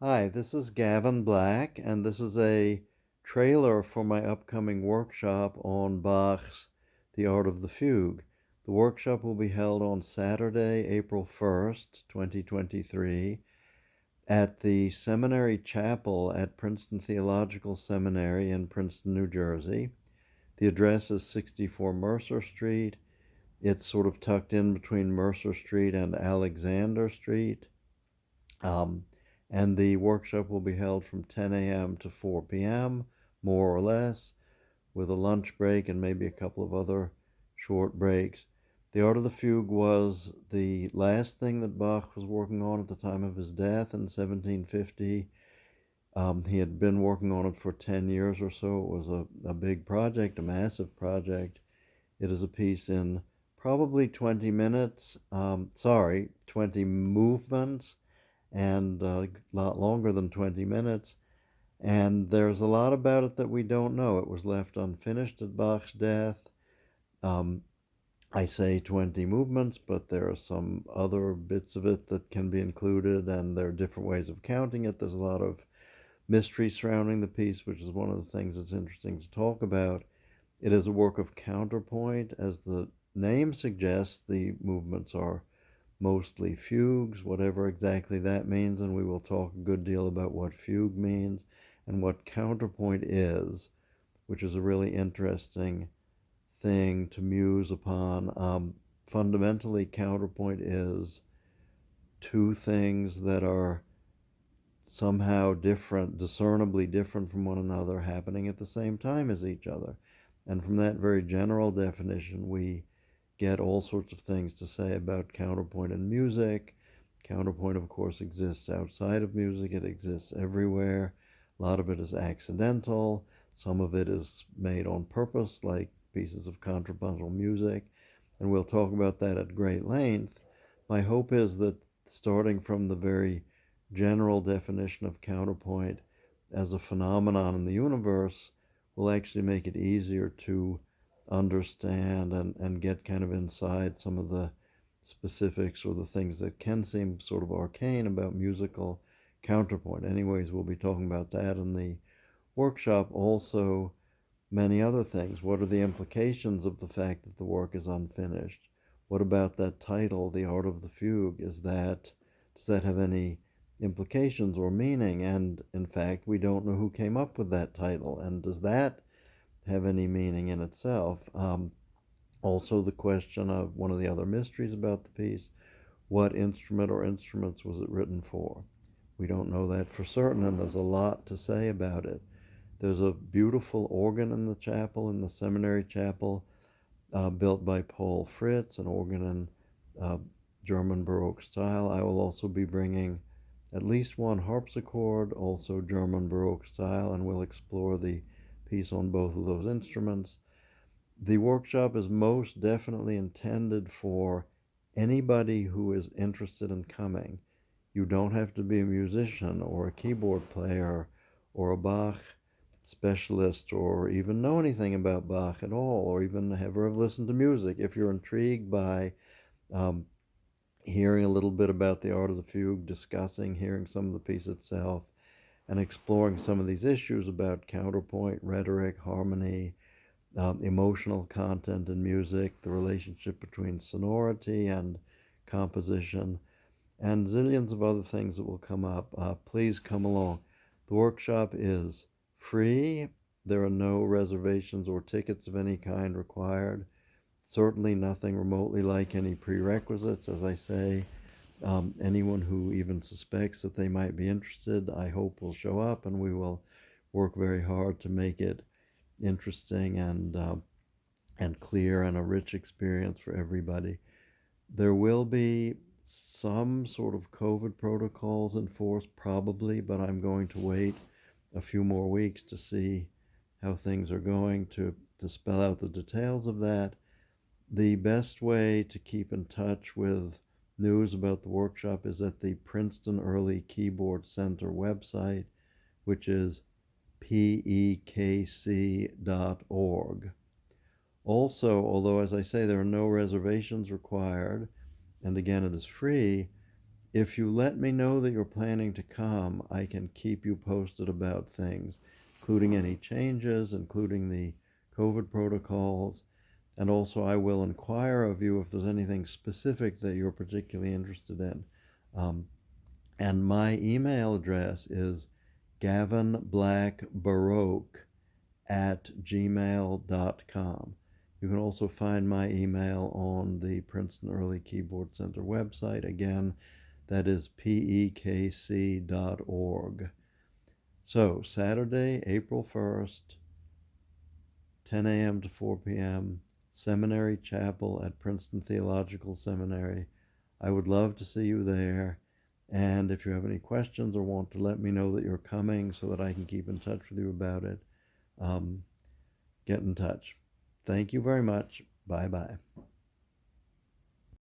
Hi, this is Gavin Black, and this is a trailer for my upcoming workshop on Bach's The Art of the Fugue. The workshop will be held on Saturday, April 1st, 2023, at the Seminary Chapel at Princeton Theological Seminary in Princeton, New Jersey. The address is 64 Mercer Street. It's sort of tucked in between Mercer Street and Alexander Street. Um, and the workshop will be held from 10 a.m. to 4 p.m., more or less, with a lunch break and maybe a couple of other short breaks. The Art of the Fugue was the last thing that Bach was working on at the time of his death in 1750. He had been working on it for 10 years or so. It was a big project, a massive project. It is a piece in probably 20 minutes, 20 movements, and a lot longer than 20 minutes. And there's a lot about it that we don't know. It was left unfinished at Bach's death. Um, I say 20 movements, but there are some other bits of it that can be included, and there are different ways of counting it. There's a lot of mystery surrounding the piece, which is one of the things that's interesting to talk about. It is a work of counterpoint. As the name suggests, the movements are mostly fugues, whatever exactly that means, and we will talk a good deal about what fugue means and what counterpoint is, which is a really interesting thing to muse upon. Fundamentally, counterpoint is two things that are somehow different, discernibly different from one another, happening at the same time as each other. And from that very general definition, we get all sorts of things to say about counterpoint in music. Counterpoint, of course, exists outside of music. It exists everywhere. A lot of it is accidental. Some of it is made on purpose, like pieces of contrapuntal music. And we'll talk about that at great length. My hope is that starting from the very general definition of counterpoint as a phenomenon in the universe will actually make it easier to understand and get kind of inside some of the specifics or the things that can seem sort of arcane about musical counterpoint. Anyways, we'll be talking about that in the workshop. Also, many other things. What are the implications of the fact that the work is unfinished? What about that title, The Art of the Fugue? Does that have any implications or meaning? And in fact, we don't know who came up with that title. And does that have any meaning in itself? Also, the question of one of the other mysteries about the piece: what instrument or instruments was it written for? We don't know that for certain, and there's a lot to say about it. There's a beautiful organ in the chapel, in the seminary chapel, built by Paul Fritz, an organ in German Baroque style. I will also be bringing at least one harpsichord, also German Baroque style, and we'll explore the piece on both of those instruments. The workshop is most definitely intended for anybody who is interested in coming. You don't have to be a musician or a keyboard player or a Bach specialist or even know anything about Bach at all, or even ever have listened to music. If you're intrigued by um, hearing a little bit about the art of the fugue, hearing some of the piece itself, and exploring some of these issues about counterpoint, rhetoric, harmony, emotional content in music, the relationship between sonority and composition, and zillions of other things that will come up. Please come along. The workshop is free. There are no reservations or tickets of any kind required. Certainly nothing remotely like any prerequisites. As I say, anyone who even suspects that they might be interested, I hope will show up, and we will work very hard to make it interesting and clear and a rich experience for everybody. There will be some sort of COVID protocols enforced, probably, but I'm going to wait a few more weeks to see how things are going to spell out the details of that. The best way to keep in touch with news about the workshop is at the Princeton Early Keyboard Center website, which is pekc.org. Also, although as I say, there are no reservations required, and again, it is free, If you let me know that you're planning to come, I can keep you posted about things, including any changes, including the COVID protocols. And also, I will inquire of you if there's anything specific that you're particularly interested in. Um, and my email address is gavinblackbaroque@gmail.com. You can also find my email on the Princeton Early Keyboard Center website. Again, that is pekc.org. So, Saturday, April 1st, 10 a.m. to 4 p.m., Seminary Chapel at Princeton Theological Seminary. I would love to see you there. And if you have any questions or want to let me know that you're coming so that I can keep in touch with you about it, get in touch. Thank you very much. Bye bye.